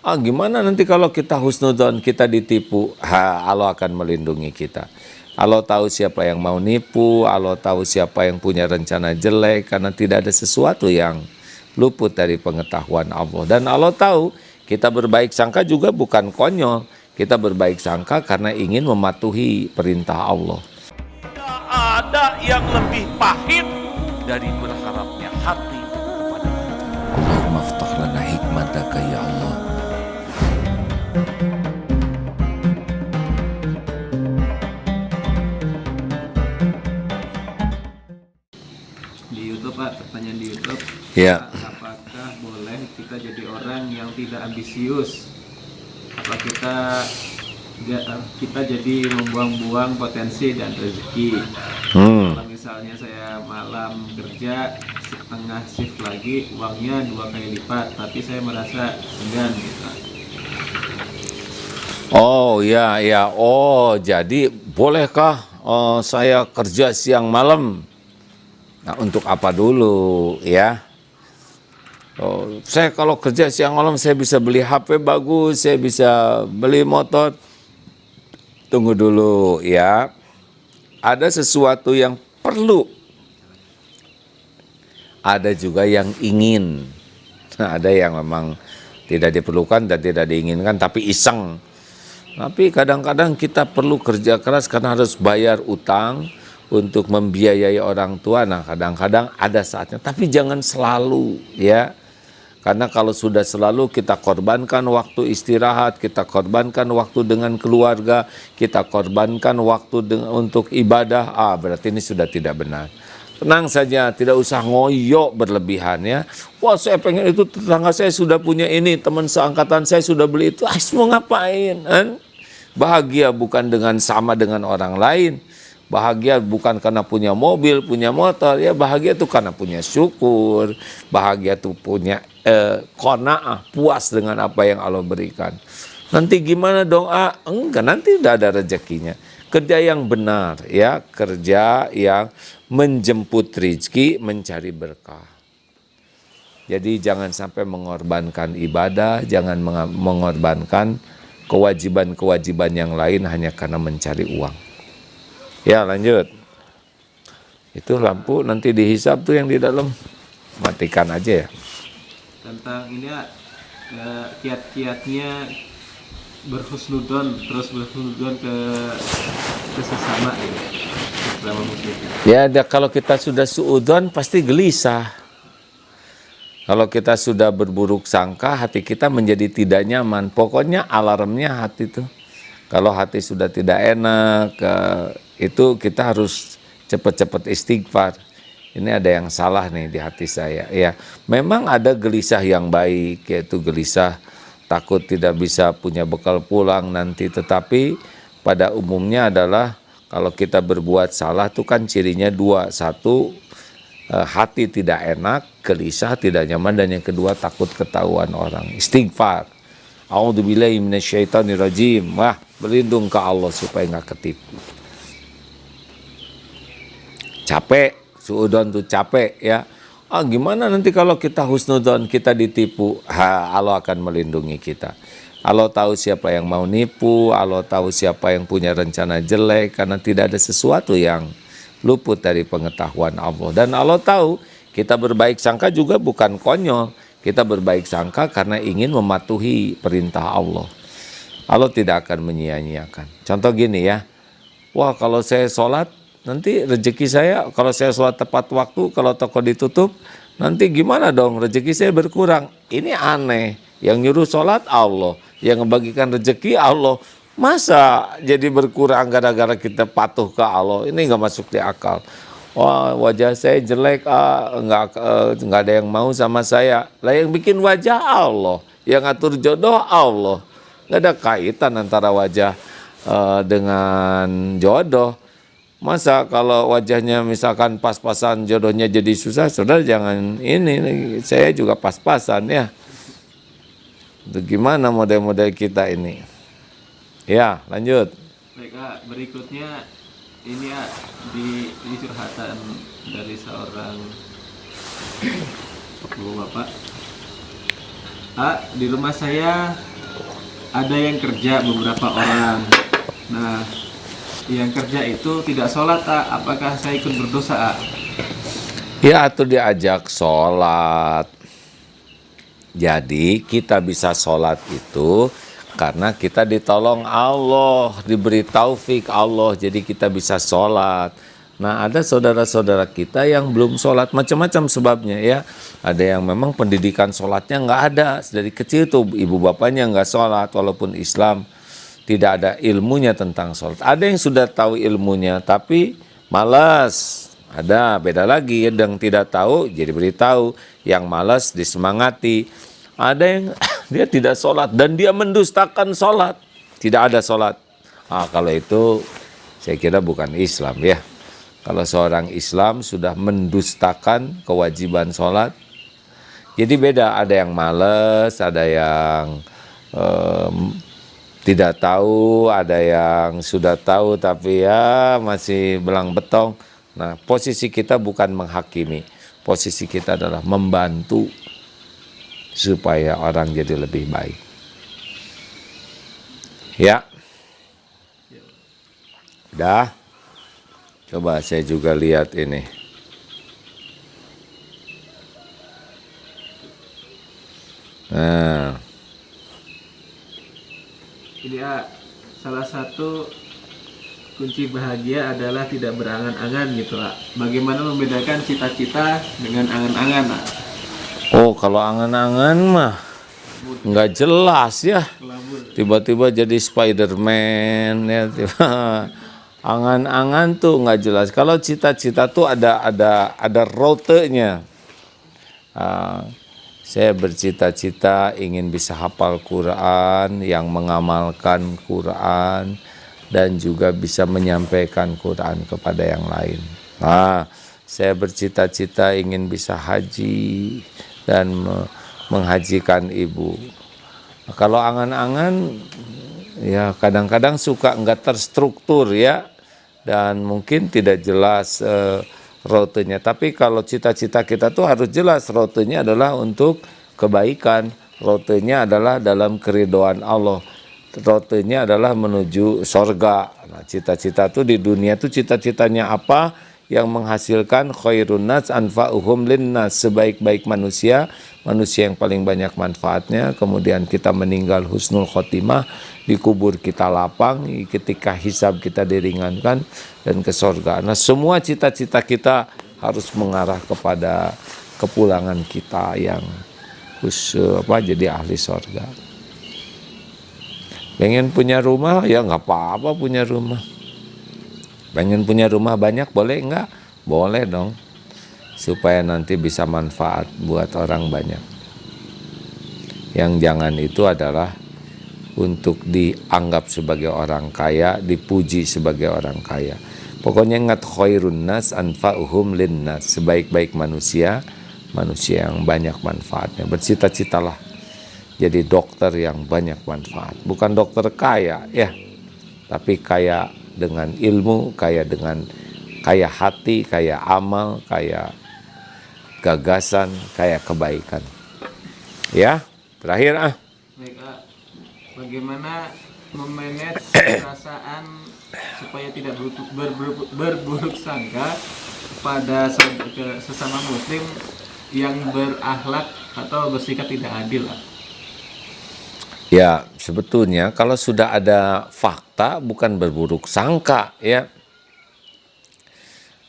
Gimana nanti kalau kita husnudzon, kita ditipu? Allah akan melindungi kita. Allah tahu siapa yang mau nipu, Allah tahu siapa yang punya rencana jelek, karena tidak ada sesuatu yang luput dari pengetahuan Allah. Dan Allah tahu kita berbaik sangka juga bukan konyol. Kita berbaik sangka karena ingin mematuhi perintah Allah. Tidak ada yang lebih pahit dari berharapnya hati kepada Allah. Allahumma aftah lana hikmataka ya Allah. Di YouTube Pak, pertanyaan di YouTube. Ya. Pak, apakah boleh kita jadi orang yang tidak ambisius? Apa kita jadi membuang-buang potensi dan rezeki? Kalau misalnya saya malam kerja setengah shift lagi, uangnya 2 kali lipat, tapi saya merasa segan gitu. Oh ya, ya. Oh, jadi bolehkah saya kerja siang malam? Nah, untuk apa dulu ya? Saya kalau kerja siang malam saya bisa beli HP bagus, saya bisa beli motor. Tunggu dulu ya. Ada sesuatu yang perlu. Ada juga yang ingin. Nah, ada yang memang tidak diperlukan dan tidak diinginkan tapi iseng. Tapi kadang-kadang kita perlu kerja keras karena harus bayar utang untuk membiayai orang tua. Nah, kadang-kadang ada saatnya, tapi jangan selalu ya. Karena kalau sudah selalu kita korbankan waktu istirahat, kita korbankan waktu dengan keluarga, kita korbankan waktu untuk ibadah, berarti ini sudah tidak benar. Tenang saja, tidak usah ngoyo berlebihan ya. Wah, saya pengen itu, tetangga saya sudah punya ini, teman seangkatan saya sudah beli itu. Mau ngapain? Bahagia bukan dengan sama dengan orang lain. Bahagia bukan karena punya mobil, punya motor. Ya, bahagia itu karena punya syukur. Bahagia itu punya qanaah, puas dengan apa yang Allah berikan. Nanti gimana dong? Enggak, nanti udah ada rezekinya. Kerja yang benar ya, kerja yang menjemput rezeki, mencari berkah. Jadi jangan sampai mengorbankan ibadah, jangan mengorbankan kewajiban-kewajiban yang lain hanya karena mencari uang. Ya, lanjut. Itu lampu nanti dihisap tuh yang di dalam. Matikan aja ya. Tentang ini ya, kiat-kiatnya berhusnudon, terus berhusnudon ke sesama gitu. Sesama muslim. Ya, kalau kita sudah suudzon pasti gelisah. Kalau kita sudah berburuk sangka, hati kita menjadi tidak nyaman. Pokoknya alarmnya hati tuh. Kalau hati sudah tidak enak, itu kita harus cepat-cepat istighfar. Ini ada yang salah nih di hati saya. Ya, memang ada gelisah yang baik, yaitu gelisah takut tidak bisa punya bekal pulang nanti. Tetapi pada umumnya adalah kalau kita berbuat salah itu kan cirinya dua. Satu, hati tidak enak, gelisah, tidak nyaman, dan yang kedua takut ketahuan orang. Istighfar. A'udzubillahi minasyaitonirrajim. Wah, berlindung ke Allah supaya nggak ketipu. Capek, suudzon tuh capek ya. Gimana nanti kalau kita husnudzon, kita ditipu? Allah akan melindungi kita. Allah tahu siapa yang mau nipu, Allah tahu siapa yang punya rencana jelek, karena tidak ada sesuatu yang luput dari pengetahuan Allah. Dan Allah tahu kita berbaik sangka juga bukan konyol. Kita berbaik sangka karena ingin mematuhi perintah Allah. Allah tidak akan menyia-nyiakan. Contoh gini ya. Wah, kalau saya sholat, nanti rezeki saya, kalau saya sholat tepat waktu, kalau toko ditutup, nanti gimana dong, rezeki saya berkurang. Ini aneh. Yang nyuruh sholat Allah, yang membagikan rezeki Allah. Masa jadi berkurang gara-gara kita patuh ke Allah? Ini nggak masuk di akal. Wah, wajah saya jelek, nggak ada yang mau sama saya. Lah, yang bikin wajah Allah, yang ngatur jodoh Allah. Nggak ada kaitan antara wajah dengan jodoh. Masa kalau wajahnya misalkan pas-pasan, jodohnya jadi susah? Saudara jangan ini, saya juga pas-pasan ya. Itu gimana model-model kita ini? Ya, lanjut. Baik, berikutnya ini ya, ini curhatan dari seorang bapak. Di rumah saya ada yang kerja beberapa orang. Nah, yang kerja itu tidak sholat, apakah saya ikut berdosa? Ya, atau diajak sholat. Jadi kita bisa sholat itu karena kita ditolong Allah, diberi taufik Allah, jadi kita bisa sholat. Nah, ada saudara-saudara kita yang belum sholat, macam-macam sebabnya ya. Ada yang memang pendidikan sholatnya nggak ada, dari kecil tuh ibu bapaknya nggak sholat, walaupun Islam tidak ada ilmunya tentang sholat. Ada yang sudah tahu ilmunya tapi malas. Ada, beda lagi, yang tidak tahu jadi beritahu, yang malas disemangati. Ada yang dia tidak sholat dan dia mendustakan sholat, tidak ada sholat. Kalau itu saya kira bukan Islam ya. Kalau seorang Islam sudah mendustakan kewajiban sholat, jadi beda, ada yang malas, ada yang tidak tahu, ada yang sudah tahu tapi ya masih belang betong. Nah, posisi kita bukan menghakimi, posisi kita adalah membantu supaya orang jadi lebih baik. Ya, udah. Coba saya juga lihat ini. Nah, Ini salah satu kunci bahagia adalah tidak berangan-angan gitu, Bagaimana membedakan cita-cita dengan angan-angan, oh kalau angan-angan mah nggak jelas ya. Tiba-tiba jadi Spider-Man ya, angan-angan tuh nggak jelas. Kalau cita-cita tuh ada rutenya. Saya bercita-cita ingin bisa hafal Quran, yang mengamalkan Quran, dan juga bisa menyampaikan Quran kepada yang lain. Saya bercita-cita ingin bisa haji dan menghajikan ibu. Kalau angan-angan, ya kadang-kadang suka enggak terstruktur ya, dan mungkin tidak jelas rutenya. Tapi kalau cita-cita kita tuh harus jelas, rutenya adalah untuk kebaikan, rutenya adalah dalam keridhaan Allah, rutenya adalah menuju sorga. Nah, cita-cita tuh di dunia tuh cita-citanya apa? Yang menghasilkan khairun nas anfa'uhum linnas, sebaik-baik manusia, manusia yang paling banyak manfaatnya. Kemudian kita meninggal husnul khotimah, dikubur kita lapang, ketika hisab kita diringankan, dan ke sorga. Nah, semua cita-cita kita harus mengarah kepada kepulangan kita yang jadi ahli sorga. Pengen punya rumah, ya nggak apa-apa punya rumah. Pengen punya rumah banyak, boleh nggak? Boleh dong, supaya nanti bisa manfaat buat orang banyak. Yang jangan itu adalah untuk dianggap sebagai orang kaya, dipuji sebagai orang kaya. Pokoknya ingat, khairun nas anfa'uhum linnas, sebaik-baik manusia, manusia yang banyak manfaatnya. Bercita-citalah jadi dokter yang banyak manfaat. Bukan dokter kaya ya, tapi kaya dengan ilmu, kaya dengan kaya hati, kaya amal, kaya gagasan, kaya kebaikan. Ya, terakhir Baik, bagaimana memanage perasaan supaya tidak berburuk sangka kepada sesama muslim yang berakhlak atau bersikap tidak adil, Ya, sebetulnya kalau sudah ada fakta bukan berburuk sangka ya.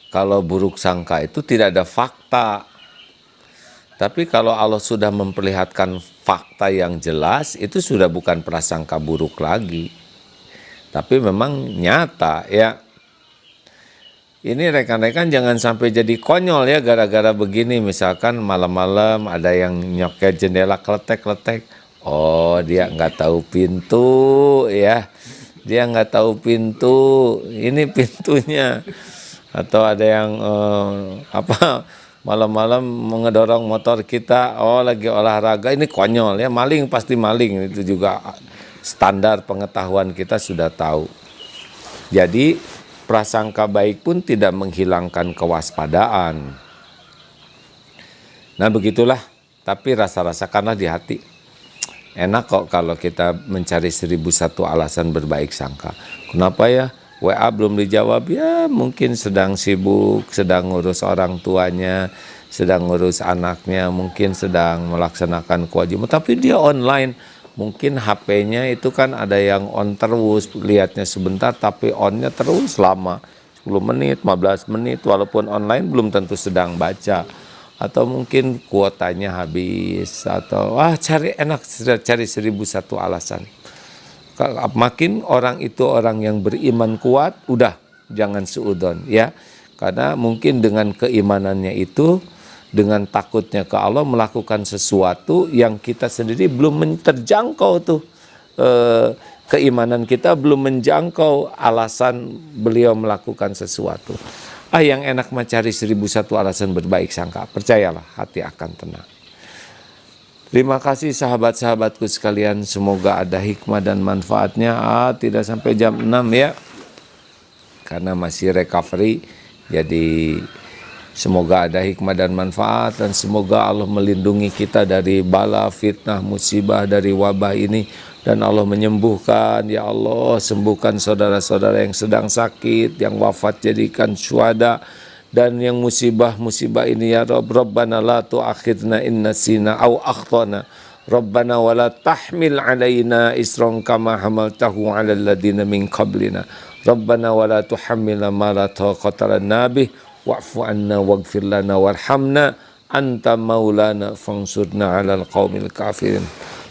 Kalau buruk sangka itu tidak ada fakta. Tapi kalau Allah sudah memperlihatkan fakta yang jelas, itu sudah bukan prasangka buruk lagi. Tapi memang nyata ya. Ini rekan-rekan jangan sampai jadi konyol ya gara-gara begini. Misalkan malam-malam ada yang nyoket jendela kletek-kletek. Oh, dia nggak tahu pintu ya. Dia nggak tahu pintu. Ini pintunya. Atau ada yang malam-malam mengedorong motor kita. Oh, lagi olahraga. Ini konyol ya. Maling pasti maling. Itu juga standar pengetahuan kita sudah tahu. Jadi prasangka baik pun tidak menghilangkan kewaspadaan. Nah, begitulah. Tapi rasa-rasakanlah di hati. enak kok kalau kita mencari 1001 alasan berbaik sangka. Kenapa ya? WA belum dijawab, ya mungkin sedang sibuk, sedang ngurus orang tuanya, sedang ngurus anaknya, mungkin sedang melaksanakan kewajiban, tapi dia online. Mungkin HP-nya itu kan ada yang on terus, lihatnya sebentar tapi on-nya terus lama, 10 menit, 15 menit, walaupun online belum tentu sedang baca. Atau mungkin kuotanya habis, atau cari 1001 alasan. Makin orang itu orang yang beriman kuat, udah jangan suudon ya. Karena mungkin dengan keimanannya itu, dengan takutnya ke Allah, melakukan sesuatu yang kita sendiri belum terjangkau tuh. Keimanan kita belum menjangkau alasan beliau melakukan sesuatu. Yang enak mencari 1001 alasan berbaik sangka. Percayalah, hati akan tenang. Terima kasih sahabat-sahabatku sekalian, semoga ada hikmah dan manfaatnya. Tidak sampai jam 6 ya, karena masih recovery. Jadi semoga ada hikmah dan manfaat, dan semoga Allah melindungi kita dari bala, fitnah, musibah, dari wabah ini. Dan Allah menyembuhkan, ya Allah sembuhkan saudara-saudara yang sedang sakit, yang wafat jadikan syuhada. Dan yang musibah-musibah ini ya Rabb, Rabbana la tu'akhidna in nasina aw akhtana. Rabbana wa la tahmil alaina isran kama hamaltahu ala alladhina min qablina. Rabbana wa la tuhammilna ma la taqata lana bih wa'fu anna waghfir lana warhamna anta maulana fansurna 'alal qaumil kafirin.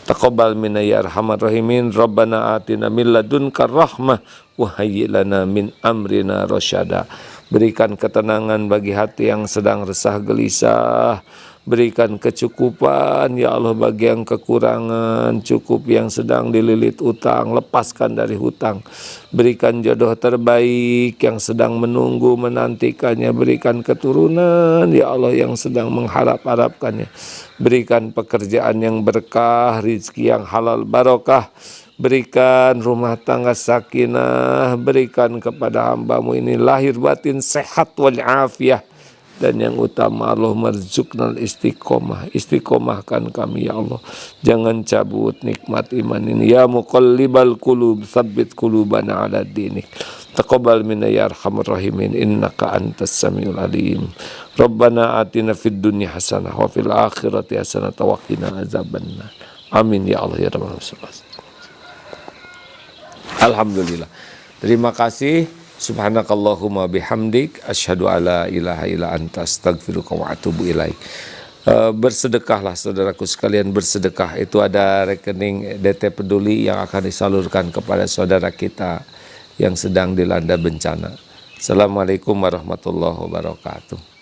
Taqabbal minna ya arhamar rahimin. Rabbana atina min ladunka rahmah wa hayyi lana min amrina rasyada. Berikan ketenangan bagi hati yang sedang resah gelisah. Berikan kecukupan ya Allah bagi yang kekurangan. Cukup yang sedang dililit utang, lepaskan dari hutang. Berikan jodoh terbaik yang sedang menunggu menantikannya. Berikan keturunan ya Allah yang sedang mengharap-harapkannya. Berikan pekerjaan yang berkah, rezeki yang halal barokah. Berikan rumah tangga sakinah, berikan kepada hamba-Mu ini lahir batin sehat wal afiyah. Dan yang utama Allah marzuqnal istiqomah. Istiqomahkan kami ya Allah. Jangan cabut nikmat iman ini. Ya muqallibal qulub, tsabbit qulubana ala dinik. Taqabbal minna ya arhamar rahimin, innaka antas samiul alim. Rabbana atina fid dunya hasanah wa fil akhirati hasanah wa qina azabannar. Amin ya Allah ya rabbal alamin. Alhamdulillah. Terima kasih. Subhanakallahumma bihamdik asyhadu alla ilaha illa anta astaghfiruka wa atubu ilaik. Bersedekahlah saudaraku sekalian, bersedekah. Itu ada rekening DT Peduli yang akan disalurkan kepada saudara kita yang sedang dilanda bencana. Assalamualaikum warahmatullahi wabarakatuh.